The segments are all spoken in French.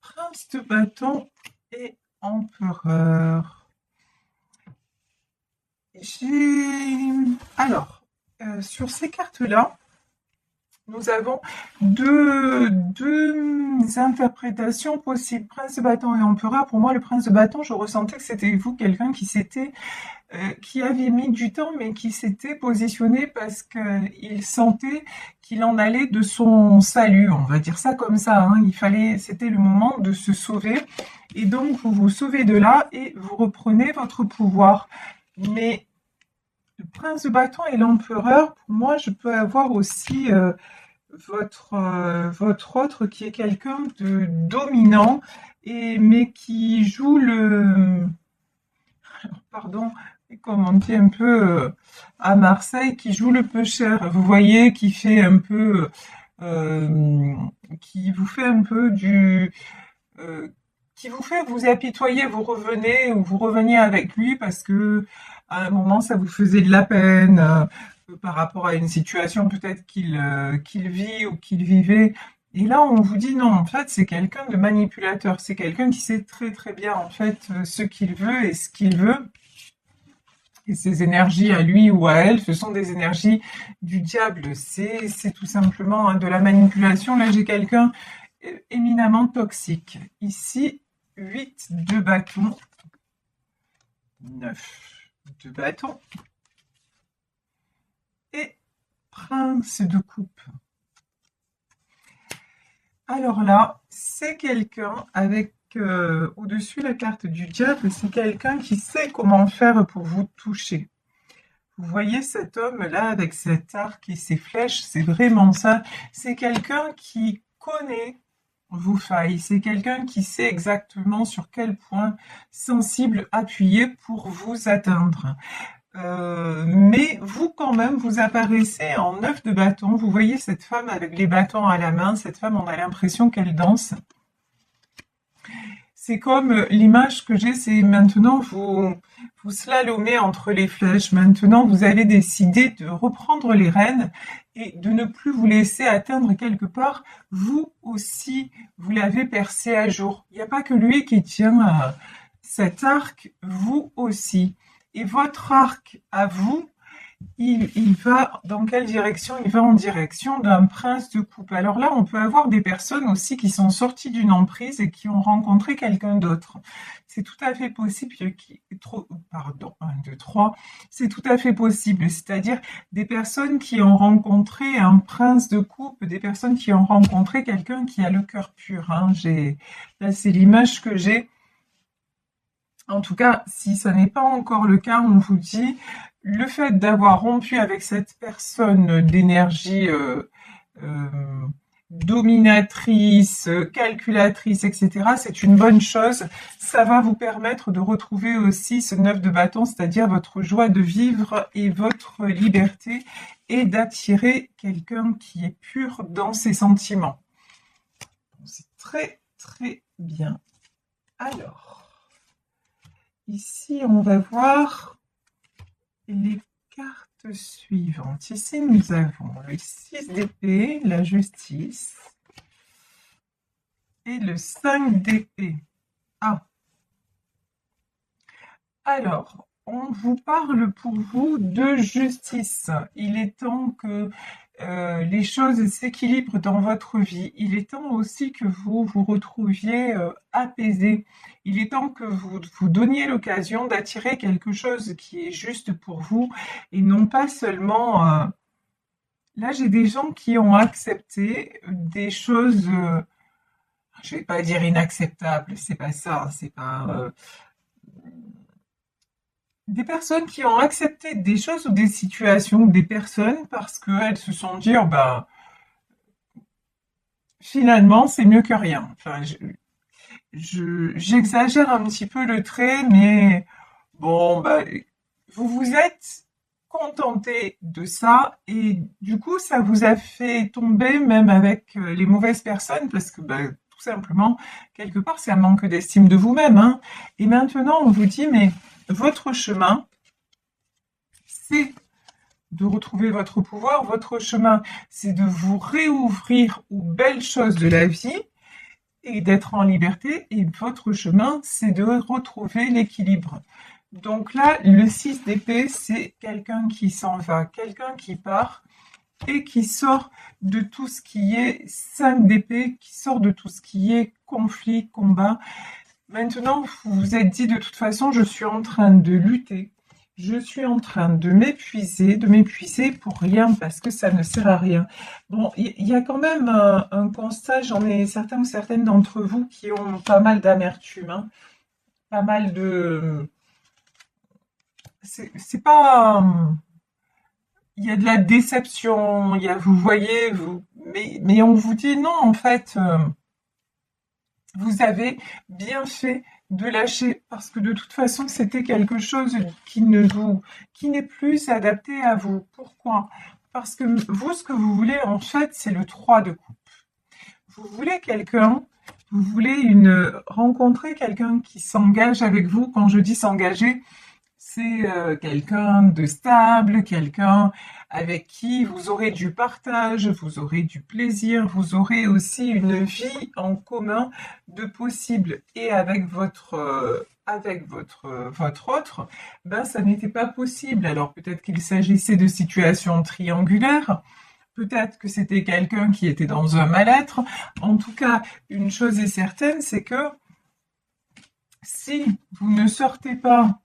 Prince de bâton et empereur. J'ai... Alors, sur ces cartes-là, nous avons deux interprétations possibles. Prince de bâton et empereur. Pour moi, le prince de bâton, je ressentais que c'était vous, quelqu'un qui avait mis du temps, mais qui s'était positionné parce qu'il sentait qu'il en allait de son salut. On va dire ça comme ça, hein. C'était le moment de se sauver. Et donc, vous vous sauvez de là et vous reprenez votre pouvoir. Mais le prince de bâton et l'empereur, pour moi, je peux avoir aussi votre autre qui est quelqu'un de dominant, mais qui joue pardon, comme on dit un peu à Marseille, qui joue le peu cher. Vous voyez, euh, qui vous fait un peu euh, qui vous fait vous apitoyer, vous revenez ou vous reveniez avec lui parce que à un moment ça vous faisait de la peine par rapport à une situation peut-être qu'il vit ou qu'il vivait. Et là, on vous dit non, en fait, c'est quelqu'un de manipulateur, c'est quelqu'un qui sait très très bien en fait ce qu'il veut et ce qu'il veut. Et ces énergies à lui ou à elle, ce sont des énergies du diable. C'est tout simplement hein, de la manipulation. Là, j'ai quelqu'un éminemment toxique. Ici, 8 de bâton, 9 de bâton et prince de coupe. Alors là, c'est quelqu'un avec au-dessus la carte du diable, c'est quelqu'un qui sait comment faire pour vous toucher. Vous voyez cet homme-là avec cet arc et ses flèches, c'est vraiment ça. C'est quelqu'un qui connaît vos failles, c'est quelqu'un qui sait exactement sur quel point sensible appuyer pour vous atteindre. Mais vous, quand même, vous apparaissez en 9 de bâton. Vous voyez cette femme avec les bâtons à la main. Cette femme, on a l'impression qu'elle danse. C'est comme l'image que j'ai, c'est maintenant vous slalomez entre les flèches. Maintenant, vous avez décidé de reprendre les rênes et de ne plus vous laisser atteindre quelque part. Vous aussi, vous l'avez percé à jour. Il n'y a pas que lui qui tient cet arc, vous aussi. Et votre arc à vous, il va dans quelle direction? Il va en direction d'un prince de coupe. Alors là, on peut avoir des personnes aussi qui sont sorties d'une emprise et qui ont rencontré quelqu'un d'autre. C'est tout à fait possible, pardon, 1, 2, 3, c'est tout à fait possible. C'est-à-dire des personnes qui ont rencontré un prince de coupe, des personnes qui ont rencontré quelqu'un qui a le cœur pur. Hein. Là, c'est l'image que j'ai. En tout cas, si ce n'est pas encore le cas, on vous dit, le fait d'avoir rompu avec cette personne d'énergie euh, dominatrice, calculatrice, etc., c'est une bonne chose. Ça va vous permettre de retrouver aussi ce 9 de bâton, c'est-à-dire votre joie de vivre et votre liberté, et d'attirer quelqu'un qui est pur dans ses sentiments. C'est très, très bien. Alors... Ici, on va voir les cartes suivantes. Ici, nous avons le 6 d'épée, la justice, et le 5 d'épée. Ah, alors, on vous parle pour vous de justice. Il est temps que les choses s'équilibrent dans votre vie. Il est temps aussi que vous vous retrouviez apaisé. Il est temps que vous vous donniez l'occasion d'attirer quelque chose qui est juste pour vous et non pas seulement... Là, j'ai des gens qui ont accepté des choses, je vais pas dire inacceptables, c'est pas ça, c'est pas... des personnes qui ont accepté des choses ou des situations, des personnes, parce qu'elles se sont dit, oh ben, finalement, c'est mieux que rien. Enfin, j'exagère un petit peu le trait, mais bon, bah, vous vous êtes contenté de ça et du coup, ça vous a fait tomber même avec les mauvaises personnes parce que, bah, tout simplement, quelque part, c'est un manque d'estime de vous-même, hein. Et maintenant, on vous dit, mais votre chemin, c'est de retrouver votre pouvoir, votre chemin, c'est de vous réouvrir aux belles choses de la vie et d'être en liberté. Et votre chemin, c'est de retrouver l'équilibre. Donc là, le 6 d'épée, c'est quelqu'un qui s'en va, quelqu'un qui part et qui sort de tout ce qui est 5 d'épée, qui sort de tout ce qui est conflit, combat. Maintenant, vous vous êtes dit, de toute façon, je suis en train de lutter, je suis en train de m'épuiser pour rien, parce que ça ne sert à rien. Bon, il y a quand même un constat, j'en ai certains ou certaines d'entre vous qui ont pas mal d'amertume, hein, pas mal de... C'est pas... il y a de la déception, il y a, vous voyez, mais on vous dit non, en fait, vous avez bien fait de lâcher, parce que de toute façon, c'était quelque chose qui n'est plus adapté à vous. Pourquoi? Parce que vous, ce que vous voulez, en fait, c'est le 3 de coupe. Vous voulez quelqu'un, vous voulez rencontrer quelqu'un qui s'engage avec vous. Quand je dis s'engager, c'est quelqu'un de stable, quelqu'un avec qui vous aurez du partage, vous aurez du plaisir, vous aurez aussi une vie en commun de possible. Et avec votre autre, ben ça n'était pas possible. Alors peut-être qu'il s'agissait de situations triangulaires, peut-être que c'était quelqu'un qui était dans un mal-être. En tout cas, une chose est certaine, c'est que si vous ne sortez pas,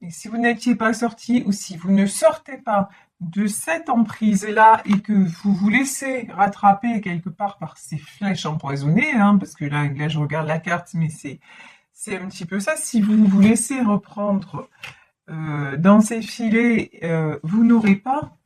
et si vous n'étiez pas sorti, ou si vous ne sortez pas de cette emprise-là et que vous vous laissez rattraper quelque part par ces flèches empoisonnées, hein, parce que là, je regarde la carte, mais c'est un petit peu ça. Si vous vous laissez reprendre dans ces filets, vous n'aurez pas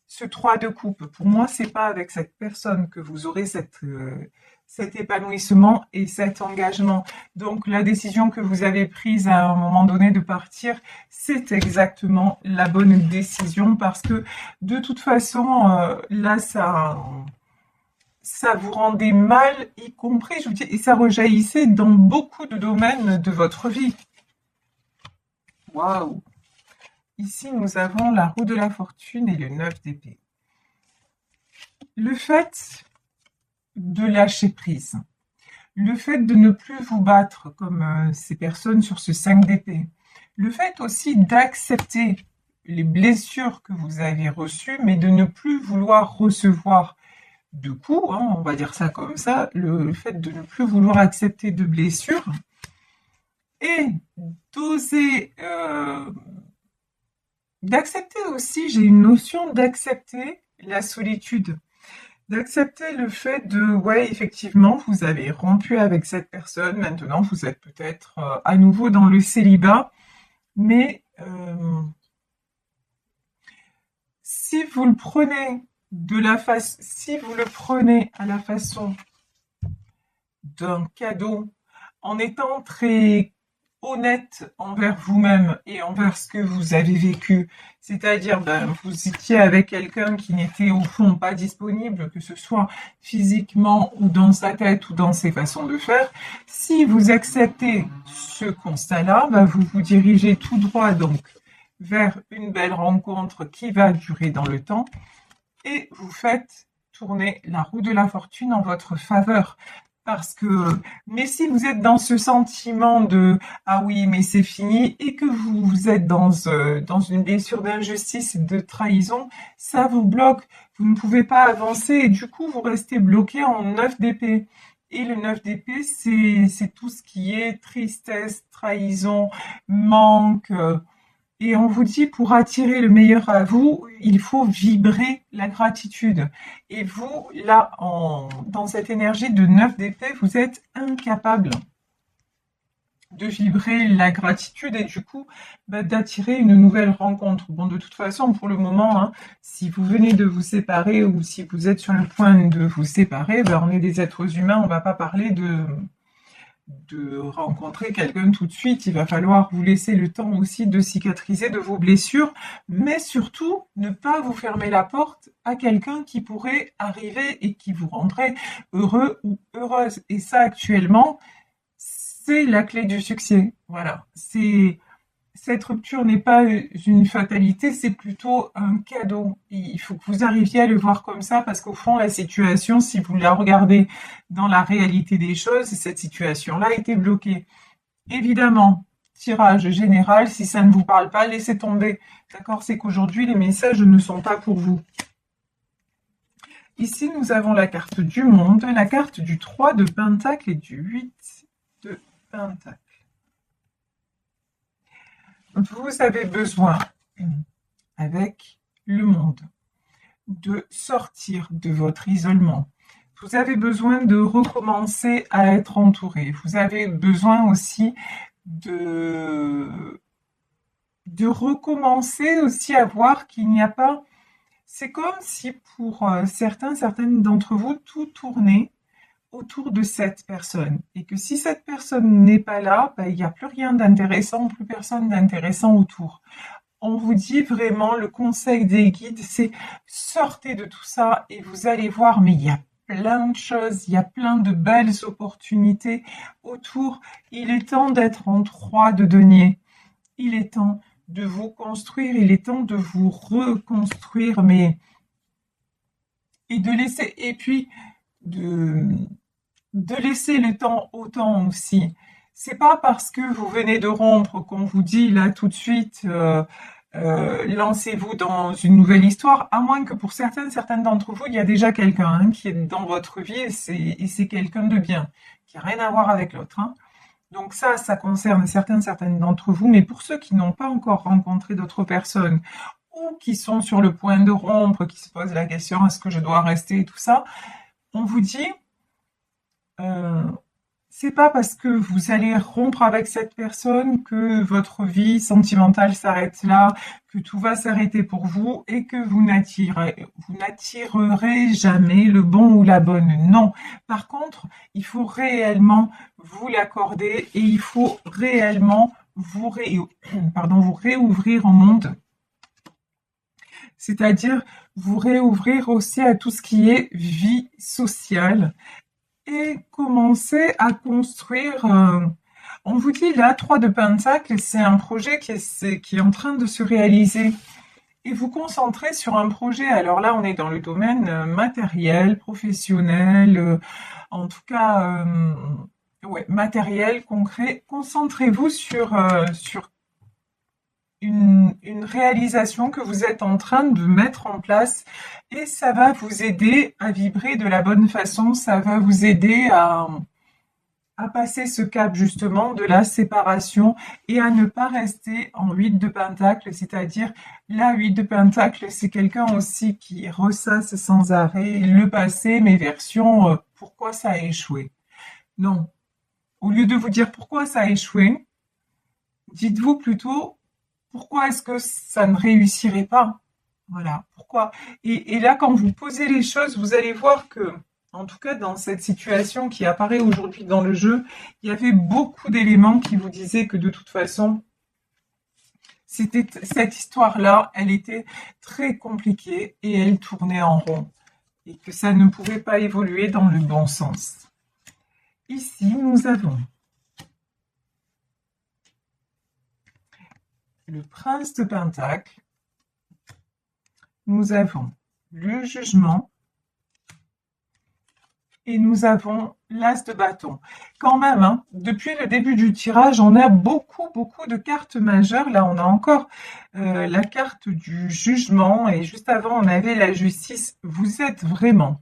ce 3 de coupe. Pour moi, c'est pas avec cette personne que vous aurez cet épanouissement et cet engagement. Donc la décision que vous avez prise à un moment donné de partir, c'est exactement la bonne décision, parce que de toute façon, là, ça vous rendait mal, y compris, je vous dis, et ça rejaillissait dans beaucoup de domaines de votre vie. Waouh! Ici, nous avons la roue de la fortune et le 9 d'épée. Le fait de lâcher prise, le fait de ne plus vous battre comme ces personnes sur ce 5 d'épée, le fait aussi d'accepter les blessures que vous avez reçues, mais de ne plus vouloir recevoir de coups, hein, on va dire ça comme ça, le fait de ne plus vouloir accepter de blessures, et d'oser d'accepter aussi, j'ai une notion d'accepter la solitude, d'accepter le fait de, ouais, effectivement, vous avez rompu avec cette personne, maintenant vous êtes peut-être à nouveau dans le célibat, mais si vous le prenez si vous le prenez à la façon d'un cadeau, en étant très honnête envers vous-même et envers ce que vous avez vécu, c'est-à-dire vous étiez avec quelqu'un qui n'était au fond pas disponible, que ce soit physiquement ou dans sa tête ou dans ses façons de faire. Si vous acceptez ce constat-là, vous vous dirigez tout droit donc vers une belle rencontre qui va durer dans le temps, et vous faites tourner la roue de la fortune en votre faveur. Parce que, mais si vous êtes dans ce sentiment de ah oui, mais c'est fini, et que vous êtes dans une blessure d'injustice et de trahison, ça vous bloque. Vous ne pouvez pas avancer et du coup vous restez bloqué en 9 d'épée. Et le 9 d'épée, c'est tout ce qui est tristesse, trahison, manque. Et on vous dit, pour attirer le meilleur à vous, il faut vibrer la gratitude. Et vous, là, dans cette énergie de 9 d'épée, vous êtes incapable de vibrer la gratitude et du coup, d'attirer une nouvelle rencontre. Bon, de toute façon, pour le moment, hein, si vous venez de vous séparer ou si vous êtes sur le point de vous séparer, on est des êtres humains, on ne va pas parler de rencontrer quelqu'un tout de suite. Il va falloir vous laisser le temps aussi de cicatriser de vos blessures, mais surtout ne pas vous fermer la porte à quelqu'un qui pourrait arriver et qui vous rendrait heureux ou heureuse. Et ça, actuellement, c'est la clé du succès. Voilà, c'est cette rupture n'est pas une fatalité, c'est plutôt un cadeau. Il faut que vous arriviez à le voir comme ça, parce qu'au fond, la situation, si vous la regardez dans la réalité des choses, cette situation-là a été bloquée. Évidemment, tirage général, si ça ne vous parle pas, laissez tomber. D'accord? C'est qu'aujourd'hui, les messages ne sont pas pour vous. Ici, nous avons la carte du monde, la carte du 3 de Pentacle et du 8 de Pentacle. Vous avez besoin, avec le monde, de sortir de votre isolement. Vous avez besoin de recommencer à être entouré. Vous avez besoin aussi de recommencer aussi à voir qu'il n'y a pas... C'est comme si pour certaines d'entre vous, tout tournait autour de cette personne. Et que si cette personne n'est pas là, il n'y a plus rien d'intéressant, plus personne d'intéressant autour. On vous dit vraiment, le conseil des guides, c'est sortez de tout ça et vous allez voir, mais il y a plein de choses, il y a plein de belles opportunités autour. Il est temps d'être en 3 de denier. Il est temps de vous construire, il est temps de vous reconstruire, mais et de laisser, et puis de laisser le temps au temps aussi. C'est pas parce que vous venez de rompre qu'on vous dit là tout de suite lancez-vous dans une nouvelle histoire, à moins que pour certaines d'entre vous, il y a déjà quelqu'un qui est dans votre vie et c'est quelqu'un de bien, qui n'a rien à voir avec l'autre. Donc ça concerne certaines d'entre vous, mais pour ceux qui n'ont pas encore rencontré d'autres personnes ou qui sont sur le point de rompre, qui se posent la question est-ce que je dois rester et tout ça, on vous dit c'est pas parce que vous allez rompre avec cette personne que votre vie sentimentale s'arrête là, que tout va s'arrêter pour vous et que vous n'attirerez jamais le bon ou la bonne. Non. Par contre, il faut réellement vous l'accorder et il faut réellement vous réouvrir au monde. C'est-à-dire vous réouvrir aussi à tout ce qui est vie sociale et commencer à construire. On vous dit là, 3 de Pentacle, c'est un projet qui est en train de se réaliser. Et vous concentrez sur un projet. Alors là, on est dans le domaine matériel, professionnel, en tout cas, matériel, concret. Concentrez-vous sur une réalisation que vous êtes en train de mettre en place et ça va vous aider à vibrer de la bonne façon, ça va vous aider à passer ce cap justement de la séparation et à ne pas rester en 8 de Pentacle, c'est-à-dire la 8 de Pentacle, c'est quelqu'un aussi qui ressasse sans arrêt le passé, mes versions, pourquoi ça a échoué. Non, au lieu de vous dire pourquoi ça a échoué, dites-vous plutôt pourquoi est-ce que ça ne réussirait pas? Voilà, pourquoi? Et là, quand vous posez les choses, vous allez voir que, en tout cas dans cette situation qui apparaît aujourd'hui dans le jeu, il y avait beaucoup d'éléments qui vous disaient que de toute façon, cette histoire-là, elle était très compliquée et elle tournait en rond. Et que ça ne pouvait pas évoluer dans le bon sens. Ici, nous avons le prince de Pentacle, nous avons le jugement et nous avons l'as de bâton. Quand même, depuis le début du tirage, on a beaucoup de cartes majeures. Là, on a encore la carte du jugement et juste avant, on avait la justice. Vous êtes vraiment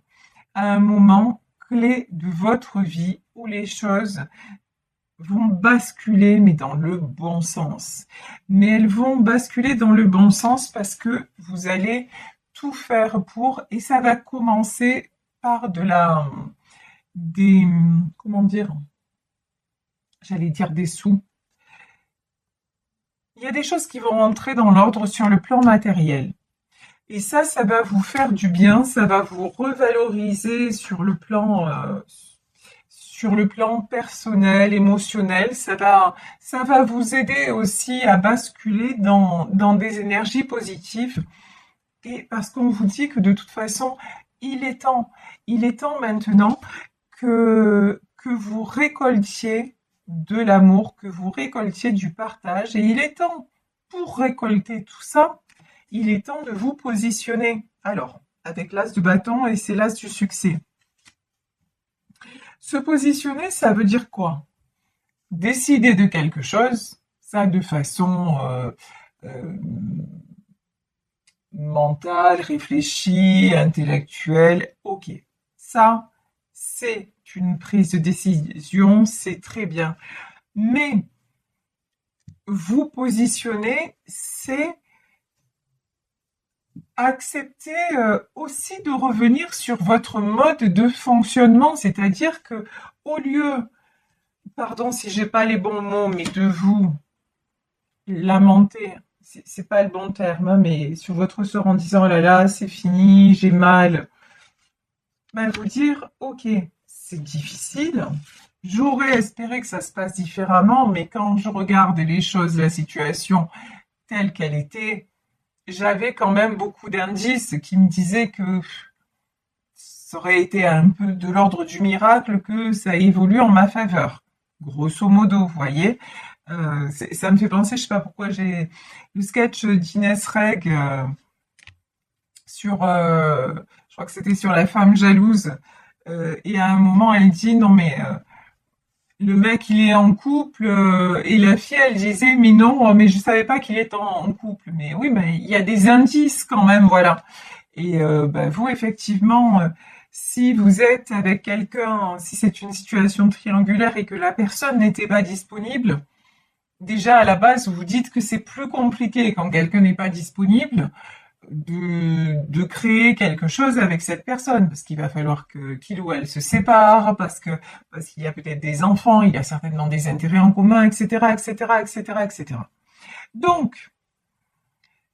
à un moment clé de votre vie où les choses vont basculer, mais dans le bon sens. Mais elles vont basculer dans le bon sens parce que vous allez tout faire pour, et ça va commencer par comment dire, j'allais dire des sous. Il y a des choses qui vont entrer dans l'ordre sur le plan matériel. Et ça va vous faire du bien, ça va vous revaloriser sur le plan personnel, émotionnel, ça va vous aider aussi à basculer dans des énergies positives. Et parce qu'on vous dit que de toute façon, il est temps maintenant que vous récoltiez de l'amour, que vous récoltiez du partage. Et il est temps, pour récolter tout ça, il est temps de vous positionner. Alors, avec l'as de bâton et c'est l'as du succès. Se positionner, ça veut dire quoi? Décider de quelque chose, ça de façon euh, mentale, réfléchie, intellectuelle, ok. Ça, c'est une prise de décision, c'est très bien. Mais vous positionner, c'est accepter aussi de revenir sur votre mode de fonctionnement, c'est-à-dire que au lieu, pardon si j'ai pas les bons mots, mais de vous lamenter, c'est pas le bon terme, hein, mais sur votre sort en disant oh là là, c'est fini, j'ai mal, ben vous dire ok, c'est difficile. J'aurais espéré que ça se passe différemment, mais quand je regarde les choses, la situation telle qu'elle était, j'avais quand même beaucoup d'indices qui me disaient que ça aurait été un peu de l'ordre du miracle que ça évolue en ma faveur. Grosso modo, vous voyez. Ça me fait penser, je sais pas pourquoi j'ai le sketch d'Inès Reg sur, je crois que c'était sur la femme jalouse. Et à un moment, elle dit non mais le mec il est en couple et la fille elle disait mais non mais je savais pas qu'il était en couple. Mais oui mais il y a des indices quand même, voilà. Et bah, vous, effectivement, si vous êtes avec quelqu'un, si c'est une situation triangulaire et que la personne n'était pas disponible, déjà à la base, vous vous dites que c'est plus compliqué quand quelqu'un n'est pas disponible de créer quelque chose avec cette personne, parce qu'il va falloir que qu'il ou elle se sépare, parce qu'il y a peut-être des enfants, il y a certainement des intérêts en commun, etc., etc., etc., etc. Donc,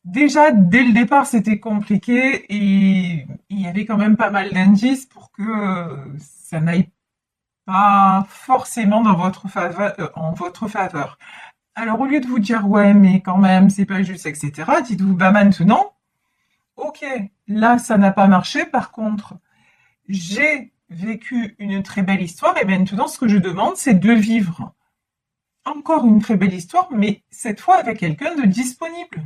déjà, dès le départ, c'était compliqué et il y avait quand même pas mal d'indices pour que ça n'aille pas forcément dans votre faveur, en votre faveur. Alors, au lieu de vous dire ouais, mais quand même, c'est pas juste, etc., dites-vous bah maintenant, ok, là, ça n'a pas marché. Par contre, j'ai vécu une très belle histoire et maintenant, ce que je demande, c'est de vivre encore une très belle histoire, mais cette fois avec quelqu'un de disponible.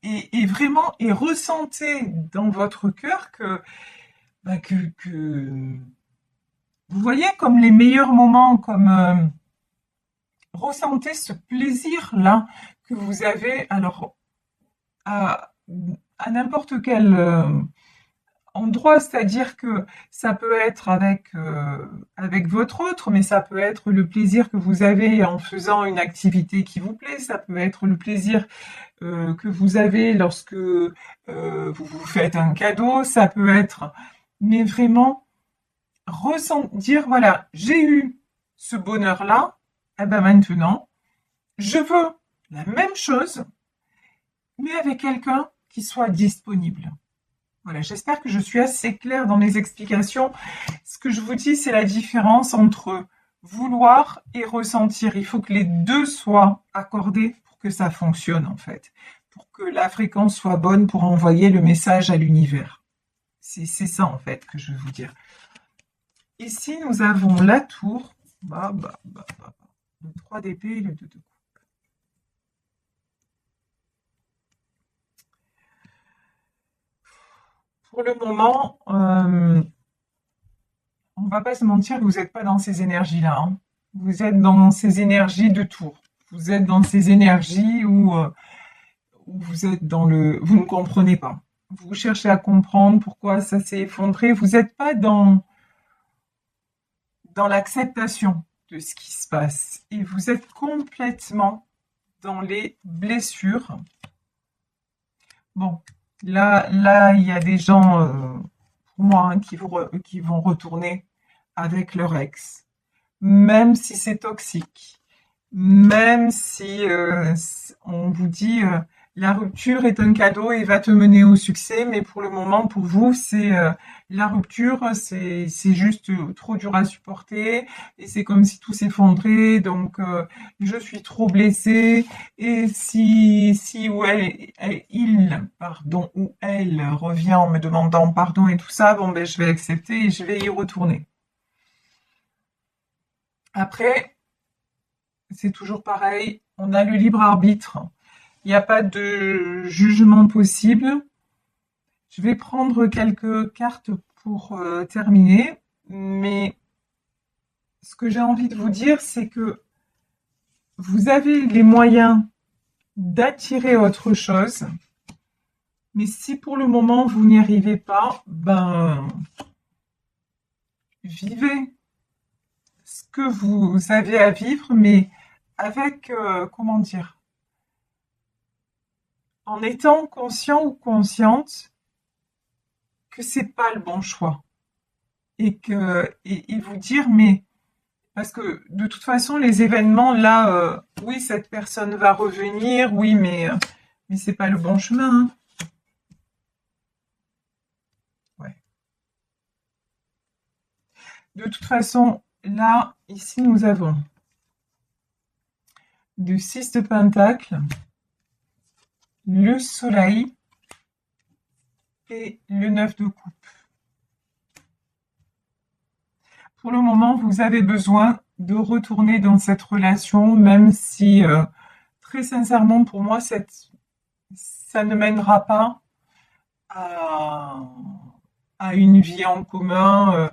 Et vraiment, et ressentez dans votre cœur que vous voyez comme les meilleurs moments, comme ressentez ce plaisir-là que vous avez alors à, à n'importe quel endroit, c'est-à-dire que ça peut être avec votre autre, mais ça peut être le plaisir que vous avez en faisant une activité qui vous plaît, ça peut être le plaisir que vous avez lorsque vous vous faites un cadeau, ça peut être, mais vraiment ressentir, voilà, j'ai eu ce bonheur-là, et ben maintenant, je veux la même chose, mais avec quelqu'un qui soit disponible. Voilà, j'espère que je suis assez claire dans mes explications. Ce que je vous dis, c'est la différence entre vouloir et ressentir. Il faut que les deux soient accordés pour que ça fonctionne, en fait. Pour que la fréquence soit bonne pour envoyer le message à l'univers. C'est ça, en fait, que je veux vous dire. Ici, nous avons la tour. Le 3 d'épée et le 2 de coupe. Pour le moment, on va pas se mentir, vous n'êtes pas dans ces énergies-là, hein. Vous êtes dans ces énergies de tour. Vous êtes dans ces énergies où vous êtes vous ne comprenez pas. Vous cherchez à comprendre pourquoi ça s'est effondré. Vous n'êtes pas dans l'acceptation de ce qui se passe. Et vous êtes complètement dans les blessures. Bon, là, il y a des gens, pour moi, hein, qui vont retourner avec leur ex, même si c'est toxique, même si on vous dit la rupture est un cadeau et va te mener au succès, mais pour le moment, pour vous, c'est la rupture, c'est juste trop dur à supporter et c'est comme si tout s'effondrait. Donc, je suis trop blessée et si ou pardon, ou elle revient en me demandant pardon et tout ça, bon ben je vais accepter et je vais y retourner. Après, c'est toujours pareil, on a le libre arbitre, il n'y a pas de jugement possible. Je vais prendre quelques cartes pour terminer, mais ce que j'ai envie de vous dire, c'est que vous avez les moyens d'attirer autre chose, mais si pour le moment vous n'y arrivez pas, ben vivez ce que vous avez à vivre, mais avec, comment dire, en étant conscient ou consciente que c'est pas le bon choix et vous dire mais parce que de toute façon les événements là, oui cette personne va revenir, oui mais c'est pas le bon chemin. Hein. Ouais. De toute façon là ici nous avons le 6 de Pentacle, le Soleil et le 9 de Coupe. Pour le moment, vous avez besoin de retourner dans cette relation, même si, très sincèrement, pour moi, ça ne mènera pas à, à une vie en commun.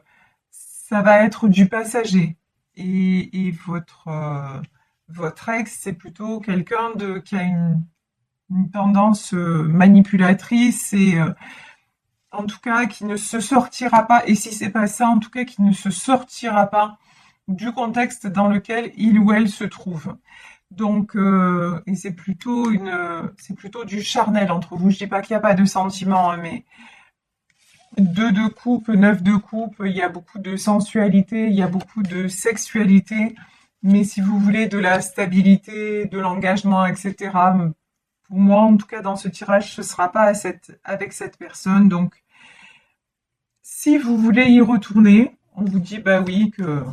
Ça va être du passager. Et votre ex, c'est plutôt quelqu'un qui a une tendance manipulatrice et en tout cas qui ne se sortira pas, et si c'est pas ça, en tout cas qui ne se sortira pas du contexte dans lequel il ou elle se trouve. Donc, et c'est plutôt du charnel entre vous. Je dis pas qu'il n'y a pas de sentiments, hein, mais 2 de coupe, 9 de coupe, il y a beaucoup de sensualité, il y a beaucoup de sexualité. Mais si vous voulez de la stabilité, de l'engagement, etc., pour moi, en tout cas, dans ce tirage, ce sera pas avec cette personne. Donc, si vous voulez y retourner, on vous dit, bah oui, que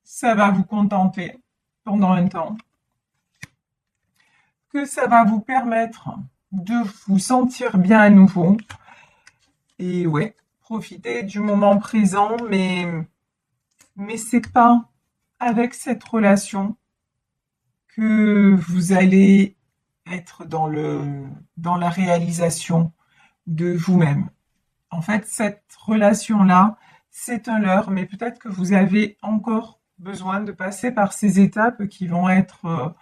ça va vous contenter pendant un temps, que ça va vous permettre de vous sentir bien à nouveau. Et ouais, profitez du moment présent, mais c'est pas avec cette relation que vous allez être dans la réalisation de vous-même. En fait, cette relation-là, c'est un leurre, mais peut-être que vous avez encore besoin de passer par ces étapes qui vont être,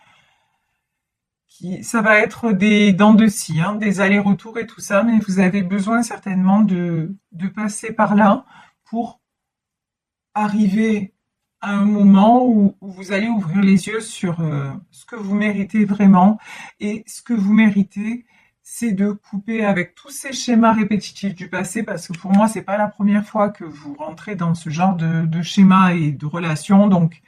ça va être des dents de scie, hein, des allers-retours et tout ça, mais vous avez besoin certainement de passer par là pour arriver à un moment où vous allez ouvrir les yeux sur ce que vous méritez vraiment. Et ce que vous méritez, c'est de couper avec tous ces schémas répétitifs du passé, parce que pour moi, c'est pas la première fois que vous rentrez dans ce genre de schéma et de relations. Donc,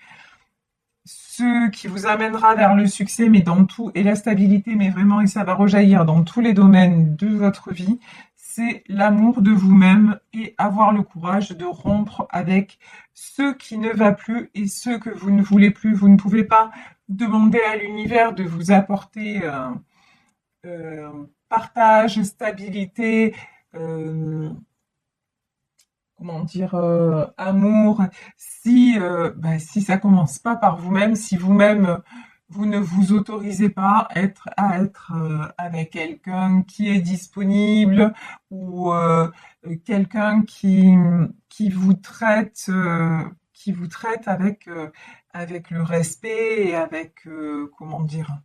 ce qui vous amènera vers le succès, mais dans tout, et la stabilité, mais vraiment, et ça va rejaillir dans tous les domaines de votre vie, c'est l'amour de vous-même et avoir le courage de rompre avec ce qui ne va plus et ce que vous ne voulez plus. Vous ne pouvez pas demander à l'univers de vous apporter partage, stabilité, euh, comment dire, amour, si ça commence pas par vous-même, si vous-même vous ne vous autorisez pas à être avec quelqu'un qui est disponible ou quelqu'un qui vous traite avec le respect et avec comment dire,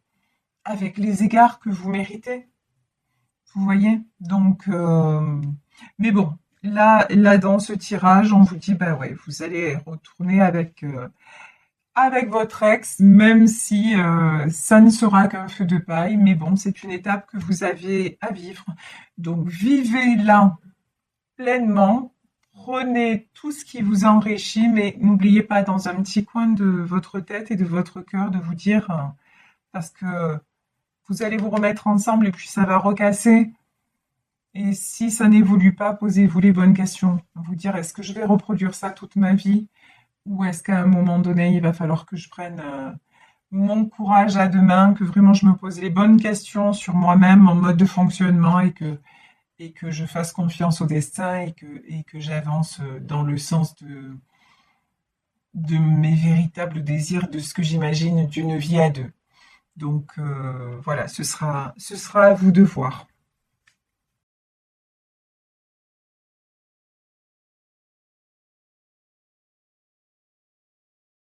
avec les égards que vous méritez. Vous voyez? Donc, mais bon, là, dans ce tirage, on vous dit, bah ouais, vous allez retourner avec votre ex, même si ça ne sera qu'un feu de paille. Mais bon, c'est une étape que vous avez à vivre. Donc, vivez-la pleinement. Prenez tout ce qui vous enrichit, mais n'oubliez pas dans un petit coin de votre tête et de votre cœur de vous dire, parce que vous allez vous remettre ensemble et puis ça va recasser. Et si ça n'évolue pas, posez-vous les bonnes questions. Vous dire, est-ce que je vais reproduire ça toute ma vie? Ou est-ce qu'à un moment donné, il va falloir que je prenne mon courage à deux mains, que vraiment je me pose les bonnes questions sur moi-même, mon mode de fonctionnement et que je fasse confiance au destin et que j'avance dans le sens de mes véritables désirs, de ce que j'imagine d'une vie à deux. Donc voilà, ce sera à vous de voir.